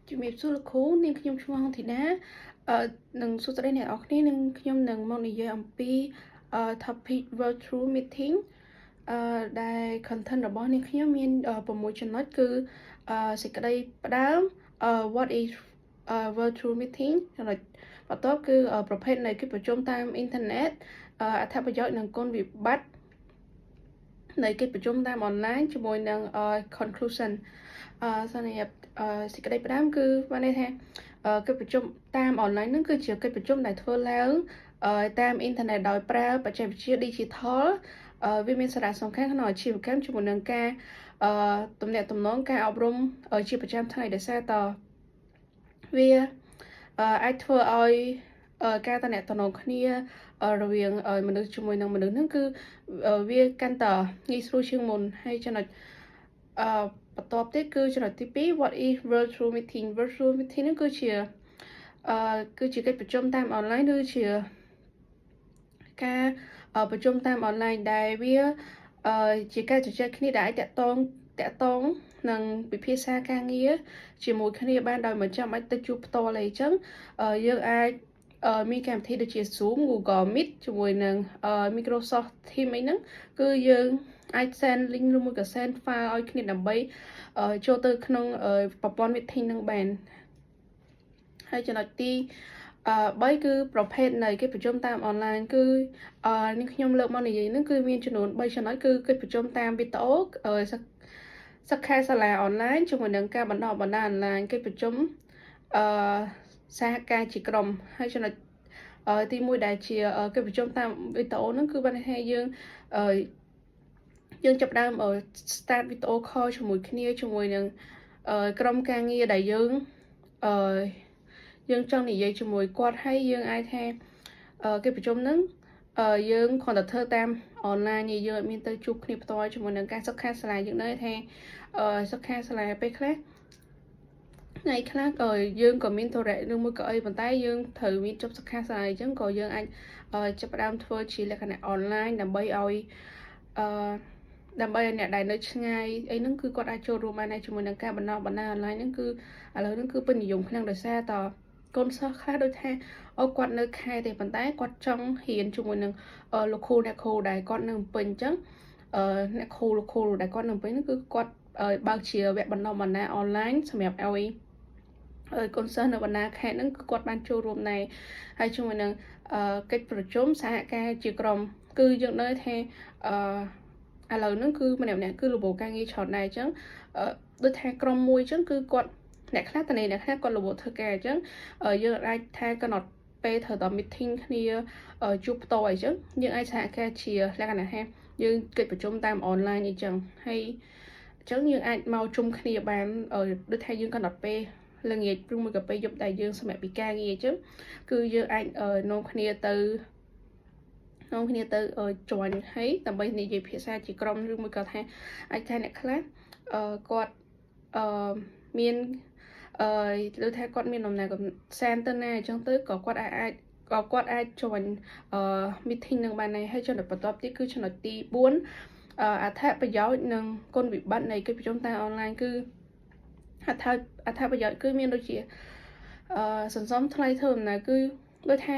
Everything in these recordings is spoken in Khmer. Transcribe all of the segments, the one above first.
ជំរាបសួរលោកគ្រូនាងខ្ញុំឈ្មោះហងធីតានឹងសួស្តីអ្នកនរគ្នានឹងខ្ញុំនឹងមកនិយាយអំពី topic virtual meeting ដែល content របស់នាងខ្ញុំមាន6ចំណុចគឺសេចក្តីផ្ដើមwhat is virtual meeting ចំណុចបន្ទាប់គឺប្រភេទនៃកិច្ចប្រជុំតាមអ៊ីនធឺណិតអត្ថប្រយោជន៍និងគុណវិបត្តិនៃកិច្ចប្រជុំតាមអនឡាញជាមួយនឹង conclusion សម្រាប់សេចក្តីផ្ដើមគឺបានន័យថាកិច្ចប្រជុំតាមអនឡាញហ្នឹងគឺជាកិច្ចប្រជុំដែលធ្វើឡើងតាមអ៊ីនធឺណិតដោយប្រើបច្ចេកវិទ្យា digital វាមានសារៈសំខាន់ក្នុងអាជីវកម្មជាមួយនឹងការទំនាក់ទំនងការអប់រំជាប្រចាំថ្ងៃដោយសារតវាអាចធ្វើឲ្យការតំណែងគ្នារវាងមនុស្សជាមួយនឹងមនុស្សហ្នឹងគឺវាកាន់តែងាយស្រួលជាងមុនហើយចំណុចបន្ទាប់ទៀតគឺចំណុចទី2 what is virtual meeting ហ្នឹងគឺជាកិច្ចប្រជុំតាមអនឡាញឬជាការប្រជុំតាមអនឡាញដែលវាជាការជជែកគ្នាដែលអាចតាក់ទងនឹងពិភាក្សាការងារជាមួយគ្នាបានដោយមិនចាំបាច់ទៅជួបផ្ទាល់អីចឹងយើងអាចមានកម្មវិធីដូចជា Zoom Google Meet ជាមួយនឹង Microsoft Teams អីហ្នឹងគឺយើងអាច send link ឬមួយក៏ send file ឲ្យគ្នាដើម្បីចូលទៅក្នុងប្រព័ន្ធ meeting ហ្នឹងបានហើយចំណុចទី3គឺប្រភេទនៃកិច្ចប្រជុំតាមអនឡាញគឺនេះខ្ញុំលើកមកនិយាយហ្នឹងគឺមានចំនួន3ចំណុចគឺកិច្ចប្រជុំតាមវីដេអូសិក្ខាសាលាអនឡាញជាមួយនឹងការបណ្ដុះបណ្ដាលអនឡាញកិច្ចប្រជុំសហការជាក្រុមហើយចំណុចទី1ដែលជាកិច្ចប្រជុំតាមវីដេអូហ្នឹងគឺបានថាយើងចាប់ផ្ដើមstart video call ជាមួយគ្នាជាមួយនឹងក្រុមការងារដែលយើងចង់និយាយជាមួយគាត់ហើយយើងអាចថាកិច្ចប្រជុំហ្នឹងយើងគ្រាន់តែធ្វើតាមអនឡាញយើងអត់មានទៅជួបគ្នាផ្ទាល់ជាមួយនឹងការសិក្សាសាលាយើងនៅថាសិក្សាសាលាពេលខ្លះថ្ងៃខ្លះយើងក៏មានធរៈឬមួយក៏អីប៉ុន្តែយើងត្រូវមានចប់សិក្សាសាលាអញ្ចឹងក៏យើងអាចចាប់ផ្ដើមធ្វើជាលក្ខណៈអនឡាញដើម្បីឲ្យអ្នកដែលនៅឆ្ងាយអីហ្នឹងគឺគាត់អាចចូលរួមបានជាមួយនឹងការបណ្ដុះបណ្ដាលអនឡាញហ្នឹងគឺឥឡូវហ្នឹងគឺពេញនិយមខ្លាំងដោយសារតកូនសិស្សខ្លះដូចថាគាត់នៅខេត្តទេប៉ុន្តែគាត់ចង់រៀនជាមួយនឹងលោកគ្រូអ្នកគ្រូដែលគាត់នៅពេញអញ្ចឹងអ្នកគ្រូលោកគ្រូដែលគាត់នៅពេញហ្នឹងគឺគាត់បើកជាវគ្គបណ្ដុះបណ្ដាលអនឡាញសម្រាប់ឲ្យកូនសិស្សនៅបណ្ដាខេត្តហ្នឹងគឺគាត់បានចូលរួមដែរហើយជាមួយនឹងកិច្ចប្រជុំសហការជាក្រុមគឺយើងដឹងថាឥឡូវហ្នឹងគឺម្នាក់គឺរបបការងារច្រើនដែរអញ្ចឹងដូចថាក្រុមមួយអញ្ចឹងគឺគាត់អ្នកខ្លះតអ្នកខ្លះគាត់របបធ្វើការអញ្ចឹងយើងអាចថាកំណត់ពេលត្រូវតែ meeting គ្នាជួបផ្ទាល់អីចឹងយើងអាចសហការជាលក្ខណៈថាយើងកិច្ចប្រជុំតាមអនឡាញអីចឹងហើយអញ្ចឹងយើងអាចមកជុំគ្នាបានដូចថាយើងកំណត់ពេលល្ងាចឬមួយក៏ពេលយប់ដែលយើងសម្រាប់ពីការងារអញ្ចឹងគឺយើងអាចនាំគ្នាទៅjoin ហើយដើម្បីនិយាយភាសាជាក្រុមឬមួយក៏ថាអាចថាអ្នកខ្លះគាត់មានដូចថាគាត់មានដំណើរកំសាន្តទៅណាអញ្ចឹងទៅក៏គាត់អាច join meeting នឹងបានដែរហើយចំណុចបន្ទាប់ទៀតគឺចំណុចទី4អត្ថប្រយោជន៍និងគុណវិបត្តិនៃកិច្ចប្រជុំតាមអនឡាញគឺអត្ថប្រយោជន៍គឺមានដូចជាសន្សំថ្លៃធ្វើដំណើរគឺដូចថា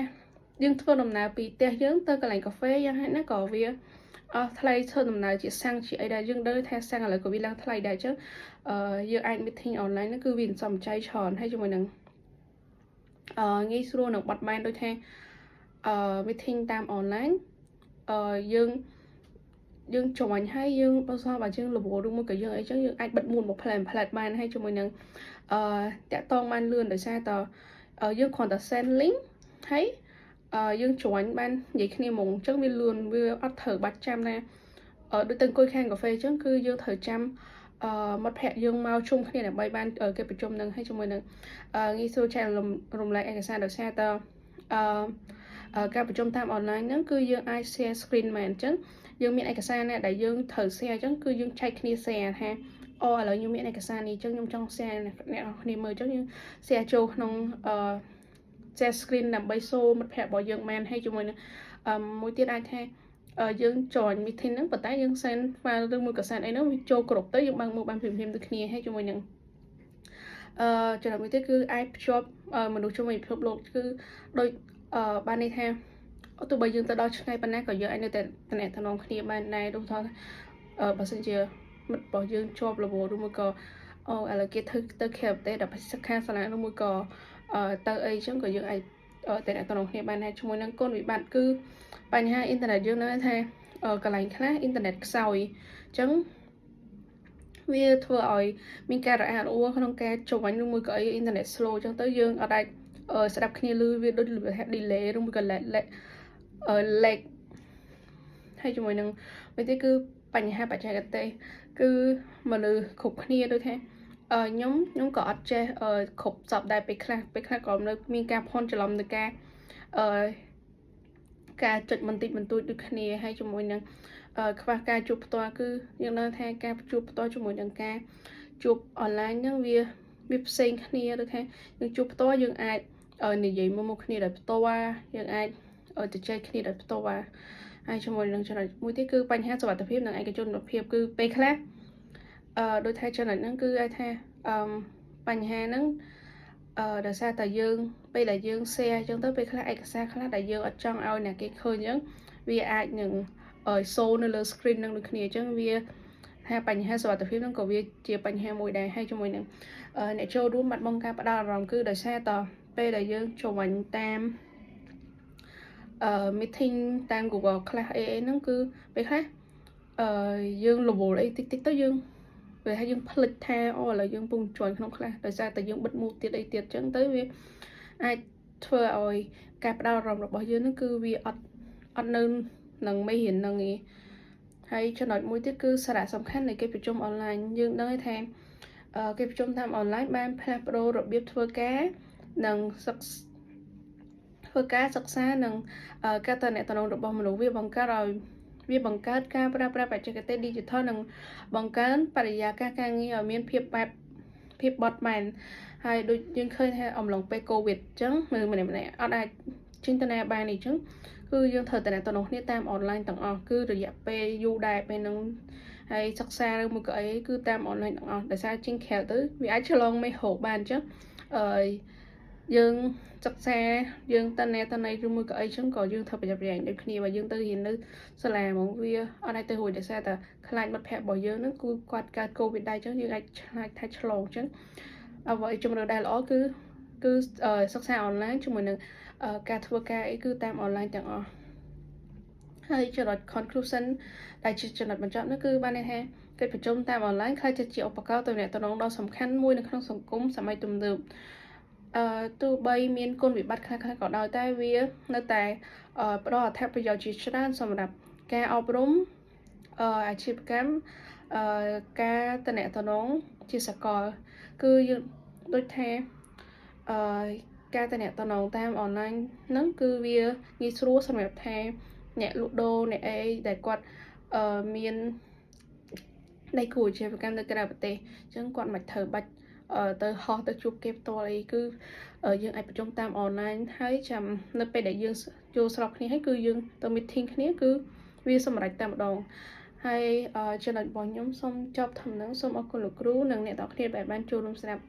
យើងធ្វើដំណើរពីផ្ទះយើងទៅកន្លែងកាហ្វេយ៉ាងហោចណាស់ក៏វាថ្លៃធ្វើដំណើរជាសាំងជាអីដែរយើងដឹងថាសាំងឥឡូវក៏វាឡើងថ្លៃដែរអញ្ចឹងយើងអាច meeting អនឡាញហ្នឹងគឺវាសំចៃច្រើនហើយជាមួយនឹងងាយស្រួលនឹងបត់បែនដូចថា meeting តាមអនឡាញយើងjoinហើយយើងបើសិនបើយើងរវល់ឬមួយក៏យើងអីចឹងយើងអាចបិទមួយផ្លែបានហើយជាមួយនឹងតាក់ទងបានលឿនដោយសារតយើងគ្រាន់តែ send link ហើយយើង join បាននិយាយគ្នាហ្មងអញ្ចឹងវាលឿនវាអត់ត្រូវបាច់ចាំណាដូចទៅអង្គុយខាងកាហ្វេអញ្ចឹងគឺយើងត្រូវចាំមិត្តភ័ក្ដិយើងមកជុំគ្នាដើម្បីបានកិច្ចប្រជុំនឹងហើយជាមួយនឹងងាយស្រួលចែករំលែកឯកសារដោយសារតការប្រជុំតាមអនឡាញហ្នឹងគឺយើងអាច share screen មែនអញ្ចឹងយើងមានឯកសារណាដែលយើងត្រូវ share អញ្ចឹងគឺយើងចែកគ្នា share ថាឥឡូវខ្ញុំមានឯកសារនេះអញ្ចឹងខ្ញុំចង់ share អ្នកគ្នាមើលអញ្ចឹងយើង share ចូលក្នុងshare screen ដើម្បីshowមិត្តភ័ក្ដិរបស់យើងបានហើយជាមួយនឹងមួយទៀតអាចថាយើង join meeting ហ្នឹងប៉ុន្តែយើង send file ឬមួយក៏ send អីហ្នឹងវាចូលគ្រប់ទៅយើងបើកមើលបានភ្លាមៗដូចគ្នាហើយជាមួយនឹង ចំណុចមួយទៀតគឺអាចភ្ជាប់មនុស្សជុំវិញពិភពលោកគឺដូចបានន័យថាទោះបីយើងទៅដល់ឆ្ងាយប៉ុណ្ណាក៏យើងអាចនៅតែតំណែងគ្នាបានដែរដូចថាបើសិនជាមិត្តរបស់យើងជាប់រវល់ឬមួយក៏ឥឡូវគេធ្វើទៅខេបទេដល់សិក្ខាសាលាឬមួយក៏ទៅអីចឹងក៏យើងអាចតំណែងគ្នាបានដែរជាមួយនឹងគុណវិបត្តិគឺបញ្ហាអ៊ីនធឺណិតយើងនៅថាកន្លែងខ្លះអ៊ីនធឺណិតខ្សោយចឹងវាធ្វើឲ្យមានការរអាក់រអួលក្នុងការចុះវិញឬមួយក៏អីអ៊ីនធឺណិត slow ចឹងទៅយើងអត់អាចស្ដាប់គ្នាឮវាដូចថា delay ឬមួយក៏ lag ហើយជាមួយនឹងមួយទៀតគឺបញ្ហាបច្ចេកទេសគឺមនុស្សគ្រប់គ្នាដូចថាខ្ញុំក៏អត់ចេះគ្រប់សពដែរពេលខ្លះក៏នៅមានការភ័ន្តច្រឡំទៅការចុចបន្តិចបន្តួចដូចគ្នាហើយជាមួយនឹងខ្វះការជួបផ្ទាល់គឺយើងដឹងថាការជួបផ្ទាល់ជាមួយនឹងការជួបអនឡាញហ្នឹងវាផ្សេងគ្នាដូចថាយើងជួបផ្ទាល់យើងអាចនិយាយមុខគ្នាដោយផ្ទាល់យើងអាចជជែកគ្នាដោយផ្ទាល់ហើយជាមួយនឹងចំណុចមួយទៀតគឺបញ្ហាសុវត្ថិភាពនិងឯកជនភាពគឺពេលខ្លះដូចថាចំណុចហ្នឹងគឺអាចថាបញ្ហាហ្នឹងដោយសារតែយើងពេលដែលយើង share អញ្ចឹងទៅពេលខ្លះឯកសារខ្លះដែលយើងអត់ចង់ឲ្យអ្នកគេឃើញអញ្ចឹងវាអាចនឹងshow នៅលើ screen នឹងដូចគ្នាអញ្ចឹងវាថាបញ្ហាសុវត្ថិភាពហ្នឹងក៏វាជាបញ្ហាមួយដែរហើយជាមួយនឹងអ្នកចូលរួមបាត់បង់ការផ្ដោតអារម្មណ៍គឺដោយសារតែពេលដែលយើងចូលតាមmeeting តាម Google Class អីហ្នឹងគឺពេលខ្លះយើងរវល់អីតិចទៅយើងពេលថាយើងភ្លេចថាឥឡូវយើងពងជួនក្នុង class ដោយសារតែយើងបិទ mute ទៀតអីទៀតអញ្ចឹងទៅវាអាចធ្វើឲ្យការផ្ដោតអារម្មណ៍របស់យើងហ្នឹងគឺវាអត់នៅនឹងមេរៀនហ្នឹងឯងហើយចំណុចមួយទៀតគឺសារៈសំខាន់នៃកិច្ចប្រជុំអនឡាញយើងដឹងថាកិច្ចប្រជុំតាមអនឡាញបានផ្លាស់ប្ដូររបៀបធ្វើការនិងធ្វើការសិក្សានិងការតំណែងរបស់មនុស្សវាបង្កើតការប្រើប្រាស់បច្ចេកទេស digital និងបង្កើនបរិយាកាសការងារឲ្យមានភាពបត់បែនហើយដូចយើងឃើញថាអំឡុងពេល COVID អញ្ចឹងមនុស្សម្នាក់អត់អាចចិញ្ចឹមបានអីចឹងគឺយើងត្រូវតំណែងគ្នាតាមអនឡាញទាំងអស់គឺរយៈពេលយូរដែរពេលហ្នឹងហើយសិក្សាឬមួយក៏អីគឺតាមអនឡាញទាំងអស់ដោយសារជាងក្រៅទៅវាអាចឆ្លងមេរោគបានអញ្ចឹងយើងសិក្សាយើងតន័យឬមួយក៏អីចឹងក៏យើងត្រូវប្រយ័ត្នប្រយែងដូចគ្នាបើយើងទៅរៀននៅសាលាហ្មងវាអត់អាចទៅរួចដោយសារតែខ្លាចមិត្តភ័ក្តិរបស់យើងហ្នឹងគឺគាត់កើត COVID ដែរចឹងយើងអាចខ្លាចថាឆ្លងចឹងអ្វីជំរឿនដែលល្អគឺសិក្សាអនឡាញជាមួយនឹងការធ្វើការអីគឺតាមអនឡាញទាំងអស់ហើយចំណុច conclusion ដែលជាចំណុចបញ្ចប់នោះគឺបានន័យថាកិច្ចប្រជុំតាមអនឡាញខ្ល้ายជាឧបករណ៍ទំនាក់ទំនងដ៏សំខាន់មួយនៅក្នុងសង្គមសម័យទំនើបទោះបីមានគុណវិបត្តិខ្លះៗក៏ដោយតែវានៅតែផ្ដល់អត្ថប្រយោជន៍ជាច្រើនសម្រាប់ការអប់រំអាជីវកម្មការតំណែងជាសកលគឺយើងដូចថាការតំណែងតាមអនឡាញហ្នឹងគឺវាងាយស្រួលសម្រាប់ថាអ្នកលក់ដូរអ្នកអីដែលគាត់មានដៃគូអាជីវកម្មនៅក្រៅប្រទេសអញ្ចឹងគាត់មិនត្រូវបាច់ទៅហោះទៅជួបគេផ្ទាល់អីគឺយើងអាចប្រជុំតាមអនឡាញហើយចាំនៅពេលដែលយើងយល់ស្របគ្នាហើយគឺយើងទៅ meeting គ្នាគឺវាសម្រេចតែម្ដងហើយចំណុចរបស់ខ្ញុំសូមចប់ធំនឹងសូមអរគុណលោកគ្រូនិងអ្នកទាំងអស់គ្នាដែលបានចូលរួមស្ដាប់